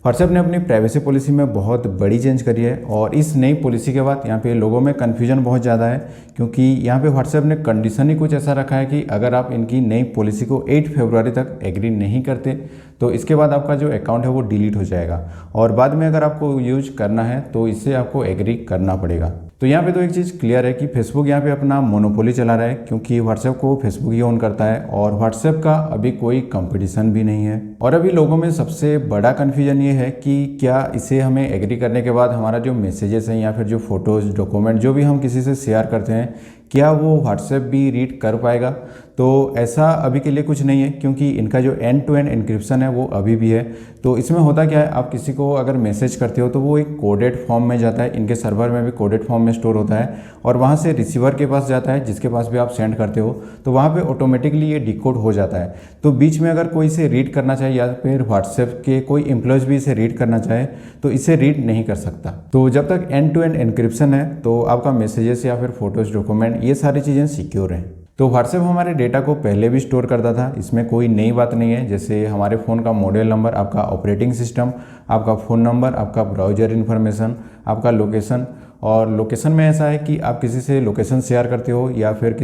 WhatsApp ने अपनी privacy policy में बहुत बड़ी चेंज करी है और इस नई पॉलिसी के बाद यहाँ पे लोगों में कन्फ्यूजन बहुत ज़्यादा है, क्योंकि यहाँ पे व्हाट्सएप ने कंडीशन ही कुछ ऐसा रखा है कि अगर आप इनकी नई पॉलिसी को 8 फरवरी तक एग्री नहीं करते तो इसके बाद आपका जो अकाउंट है वो डिलीट हो जाएगा और बाद में अगर आपको यूज करना है तो इससे आपको एग्री करना पड़ेगा। तो यहाँ पे तो एक चीज़ क्लियर है कि फेसबुक यहाँ पे अपना मोनोपोली चला रहा है, क्योंकि व्हाट्सएप को फेसबुक ही ओन करता है और व्हाट्सएप का अभी कोई कंपटीशन भी नहीं है। और अभी लोगों में सबसे बड़ा कन्फ्यूजन ये है कि क्या इसे हमें एग्री करने के बाद हमारा जो मैसेजेस हैं या फिर जो फोटोज़ डॉक्यूमेंट जो भी हम किसी से शेयर करते हैं, क्या वो व्हाट्सएप भी रीड कर पाएगा। तो ऐसा अभी के लिए कुछ नहीं है, क्योंकि इनका जो एंड टू एंड एन्क्रिप्शन है वो अभी भी है। तो इसमें होता क्या है, आप किसी को अगर मैसेज करते हो तो वो एक कोडेड फॉर्म में जाता है, इनके सर्वर में भी कोडेड फॉर्म में स्टोर होता है और वहाँ से रिसीवर के पास जाता है, जिसके पास भी आप सेंड करते हो तो वहाँ पे ऑटोमेटिकली ये डिकोड हो जाता है। तो बीच में अगर कोई इसे रीड करना चाहे या फिर व्हाट्सएप के कोई एम्प्लॉयज़ भी इसे रीड करना चाहे तो इसे रीड नहीं कर सकता। तो जब तक एंड टू एंड एन्क्रिप्शन है तो आपका मैसेजेस या फिर फोटोज़ डॉक्यूमेंट ये सारी चीज़ें सिक्योर हैं। तो व्हाट्सएप हमारे डेटा को पहले भी स्टोर करता था, इसमें कोई नई बात नहीं है। जैसे हमारे फ़ोन का मॉडल नंबर, आपका ऑपरेटिंग सिस्टम, आपका फ़ोन नंबर, आपका ब्राउज़र इन्फॉर्मेशन, आपका लोकेशन। और लोकेशन में ऐसा है कि आप किसी से लोकेशन शेयर करते हो या फिर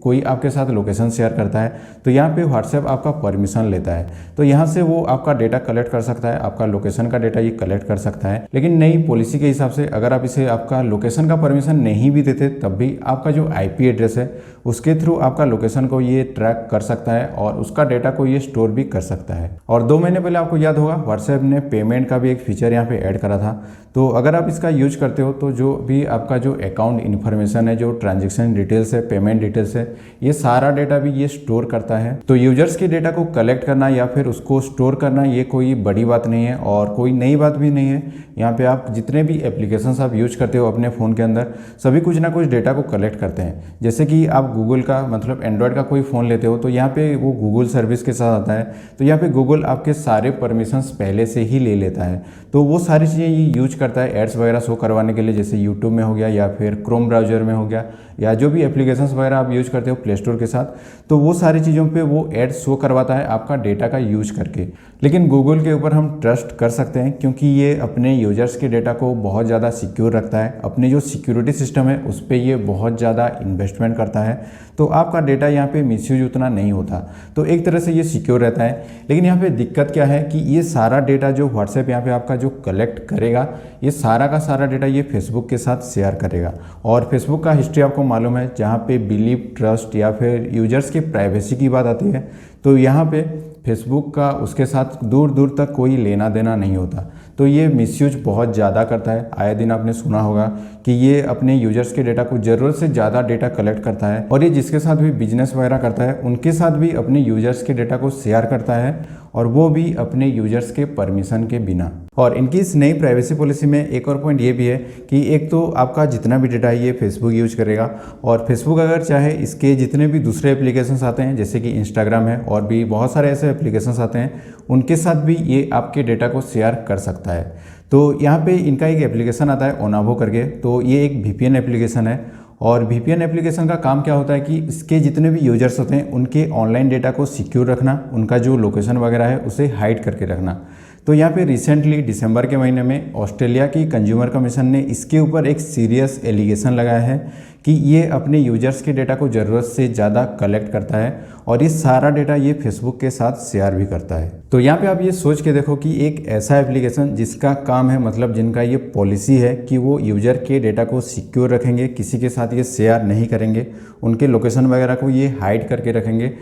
कोई आपके साथ लोकेशन शेयर करता है तो यहाँ पे व्हाट्सएप आपका परमिशन लेता है, तो यहाँ से वो आपका डेटा कलेक्ट कर सकता है, आपका लोकेशन का डेटा ये कलेक्ट कर सकता है। लेकिन नई पॉलिसी के हिसाब से अगर आप इसे आपका लोकेशन का परमिशन नहीं भी देते तब भी आपका जो IP एड्रेस है उसके थ्रू आपका लोकेशन को ये ट्रैक कर सकता है और उसका डेटा को ये स्टोर भी कर सकता है। और 2 महीने पहले आपको याद होगा व्हाट्सएप ने पेमेंट का भी एक फीचर यहाँ पे ऐड करा था। तो अगर आप इसका यूज करते हो तो जो भी आपका जो अकाउंट इन्फॉर्मेशन है, जो ट्रांजेक्शन डिटेल्स है, पेमेंट डिटेल्स है, ये सारा डेटा भी ये स्टोर करता है। तो यूजर्स के डेटा को कलेक्ट करना या फिर उसको स्टोर करना ये कोई बड़ी बात नहीं है और कोई नई बात भी नहीं है। यहाँ पे आप जितने भी एप्लीकेशंस आप यूज करते हो अपने फ़ोन के अंदर सभी कुछ ना कुछ डेटा को कलेक्ट करते हैं। जैसे कि आप गूगल का मतलब एंड्रॉयड का कोई फ़ोन लेते हो तो यहाँ पे वो गूगल सर्विस के साथ आता है, तो यहाँ पे गूगल आपके सारे परमिशंस पहले से ही ले लेता है। तो वो सारी चीज़ें ये यूज करता है एड्स वगैरह शो करवाने के लिए, जैसे यूट्यूब में हो गया या फिर क्रोम ब्राउज़र में हो गया या जो भी एप्लीकेशंस वगैरह आप यूज करते हो प्ले स्टोर के साथ, तो वो सारी चीज़ों पे वो एड शो करवाता है आपका डेटा का यूज करके। लेकिन गूगल के ऊपर हम ट्रस्ट कर सकते हैं क्योंकि ये अपने यूजर्स के डेटा को बहुत ज़्यादा सिक्योर रखता है, अपने जो सिक्योरिटी सिस्टम है उस पर ये बहुत ज़्यादा इन्वेस्टमेंट करता है, तो आपका डेटा यहाँ पे मिसयूज उतना नहीं होता, तो एक तरह से ये सिक्योर रहता है। लेकिन यहाँ पे दिक्कत क्या है कि ये सारा डेटा जो व्हाट्सएप यहाँ पे आपका जो कलेक्ट करेगा ये सारा का सारा डेटा ये फेसबुक के साथ शेयर करेगा। और फेसबुक का हिस्ट्री आपको मालूम है, जहाँ पे बिलीव, ट्रस्ट या फिर यूजर्स की प्राइवेसी की बात आती है तो यहाँ पे फेसबुक का उसके साथ दूर दूर तक कोई लेना देना नहीं होता। तो ये मिसयूज बहुत ज़्यादा करता है। आए दिन आपने सुना होगा कि ये अपने यूजर्स के डेटा को ज़रूरत से ज़्यादा डेटा कलेक्ट करता है और ये जिसके साथ भी बिजनेस वगैरह करता है उनके साथ भी अपने यूजर्स के डेटा को शेयर करता है और वो भी अपने यूजर्स के परमिशन के बिना। और इनकी इस नई प्राइवेसी पॉलिसी में एक और पॉइंट ये भी है कि एक तो आपका जितना भी डेटा है ये फेसबुक यूज करेगा और फेसबुक अगर चाहे इसके जितने भी दूसरे एप्लीकेशंस आते हैं जैसे कि इंस्टाग्राम है और भी बहुत सारे ऐसे एप्लीकेशंस आते हैं उनके साथ भी ये आपके डेटा को शेयर कर सकता है। तो यहाँ पे इनका एक एप्लीकेशन आता है ओनावो करके, तो ये एक VPN एप्लीकेशन है और VPN एप्लीकेशन का काम क्या होता है कि इसके जितने भी यूजर्स होते हैं उनके ऑनलाइन डेटा को सिक्योर रखना, उनका जो लोकेशन वगैरह है उसे हाइड करके रखना। तो यहाँ पे रिसेंटली दिसंबर के महीने में ऑस्ट्रेलिया की कंज्यूमर कमीशन ने इसके ऊपर एक सीरियस एलिगेशन लगाया है कि ये अपने यूजर्स के डेटा को ज़रूरत से ज़्यादा कलेक्ट करता है और ये सारा डेटा ये फेसबुक के साथ शेयर भी करता है। तो यहाँ पे आप ये सोच के देखो कि एक ऐसा एप्लीकेशन जिसका काम है मतलब जिनका ये पॉलिसी है कि वो यूजर के डेटा को सिक्योर रखेंगे, किसी के साथ ये शेयर नहीं करेंगे, उनके लोकेशन वगैरह को ये हाइड करके रखेंगे।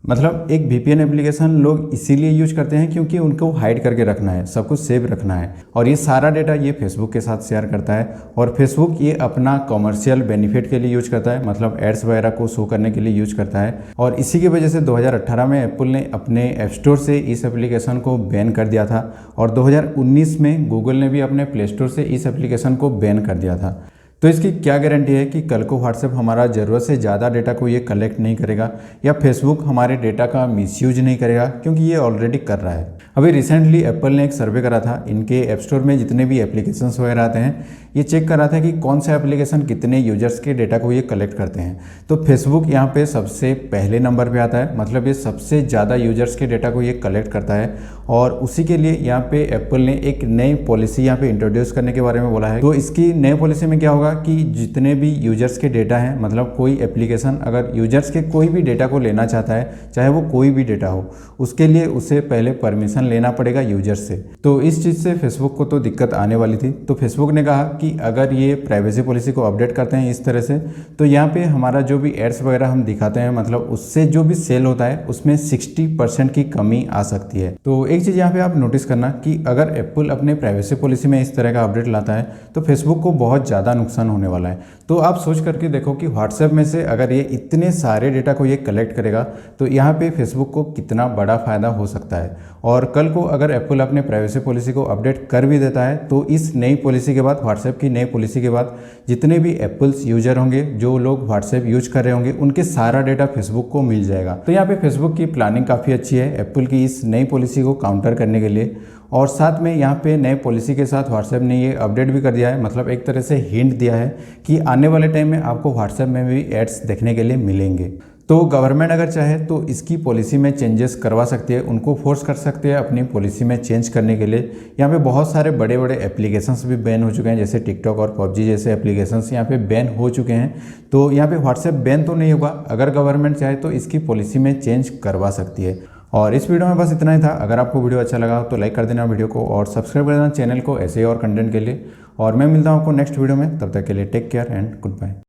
मतलब एक VPN एप्लीकेशन लोग इसीलिए यूज करते हैं क्योंकि उनको हाइड करके रखना है, सब कुछ सेव रखना है और ये सारा डेटा ये फेसबुक के साथ शेयर करता है और फेसबुक ये अपना कमर्शियल बेनिफिट के लिए यूज करता है, मतलब एड्स वगैरह को शो करने के लिए यूज करता है। और इसी की वजह से 2018 में एप्पल ने अपने ऐप स्टोर से इस एप्लीकेशन को बैन कर दिया था और 2019 में गूगल ने भी अपने प्ले स्टोर से इस एप्लीकेशन को बैन कर दिया था। तो इसकी क्या गारंटी है कि कल को व्हाट्सएप हमारा ज़रूरत से ज़्यादा डेटा को ये कलेक्ट नहीं करेगा या फेसबुक हमारे डेटा का मिसयूज नहीं करेगा, क्योंकि ये ऑलरेडी कर रहा है। अभी रिसेंटली एप्पल ने एक सर्वे करा था, इनके ऐप स्टोर में जितने भी एप्लीकेशंस वगैरह आते हैं ये चेक कर रहा था कि कौन सा एप्लीकेशन कितने यूजर्स के डेटा को ये कलेक्ट करते हैं। तो फेसबुक यहाँ पे सबसे पहले नंबर पे आता है, मतलब ये सबसे ज़्यादा यूजर्स के डेटा को ये कलेक्ट करता है। और उसी के लिए यहाँ पे एप्पल ने एक नई पॉलिसी यहाँ पे इंट्रोड्यूस करने के बारे में बोला है। तो इसकी नई पॉलिसी में क्या होगा कि जितने भी यूजर्स के डेटा हैं, मतलब कोई एप्लीकेशन अगर यूजर्स के कोई भी डेटा को लेना चाहता है, चाहे वो कोई भी डेटा हो, उसके लिए उसे पहले परमिशन लेना पड़ेगा यूजर से। तो इस चीज़ से फेसबुक को तो दिक्कत आने वाली थी। तो फेसबुक ने कहा कि अगर ये प्राइवेसी पॉलिसी को अपडेट करते हैं इस तरह से, तो यहाँ पे हमारा जो भी एड्स वगैरह हम दिखाते हैं, मतलब उससे जो भी सेल होता है उसमें 60% की कमी आ सकती है। तो एक चीज़ यहाँ पे आप नोटिस करना कि अगर एप्पल अपने प्राइवेसी पॉलिसी में इस तरह का अपडेट लाता है तो फेसबुक को बहुत ज़्यादा नुकसान होने वाला है। तो आप सोच करके देखो कि व्हाट्सएप में से अगर ये इतने सारे डेटा को ये कलेक्ट करेगा तो यहाँ पे फेसबुक को कितना बड़ा फ़ायदा हो सकता है। और कल को अगर एप्पल अपने प्राइवेसी पॉलिसी को अपडेट कर भी देता है तो इस नई पॉलिसी के बाद, व्हाट्सएप की नई पॉलिसी के बाद, जितने भी एप्पल्स यूजर होंगे, जो लोग व्हाट्सएप यूज कर रहे होंगे, उनके सारा डेटा फेसबुक को मिल जाएगा। तो यहाँ पे फेसबुक की प्लानिंग काफ़ी अच्छी है एप्पल की इस नई पॉलिसी को काउंटर करने के लिए। और साथ में यहाँ पे नए पॉलिसी के साथ व्हाट्सएप ने ये अपडेट भी कर दिया है, मतलब एक तरह से हिंट दिया है कि आने वाले टाइम में आपको व्हाट्सएप में भी एड्स देखने के लिए मिलेंगे। तो गवर्नमेंट अगर चाहे तो इसकी पॉलिसी में चेंजेस करवा सकती है, उनको फोर्स कर सकते हैं अपनी पॉलिसी में चेंज करने के लिए। यहाँ पे बहुत सारे बड़े बड़े एप्लीकेशंस भी बैन हो चुके हैं, जैसे टिकटॉक और पबजी जैसे एप्लीकेशंस यहाँ पे बैन हो चुके हैं। तो यहाँ पे व्हाट्सएप बैन तो नहीं होगा, अगर गवर्नमेंट चाहे तो इसकी पॉलिसी में चेंज करवा सकती है। और इस वीडियो में बस इतना ही था। अगर आपको वीडियो अच्छा लगा तो लाइक कर देना वीडियो को और सब्सक्राइब कर देना चैनल को ऐसे ही और कंटेंट के लिए। और मैं मिलता हूँ आपको नेक्स्ट वीडियो में, तब तक के लिए take care and good bye.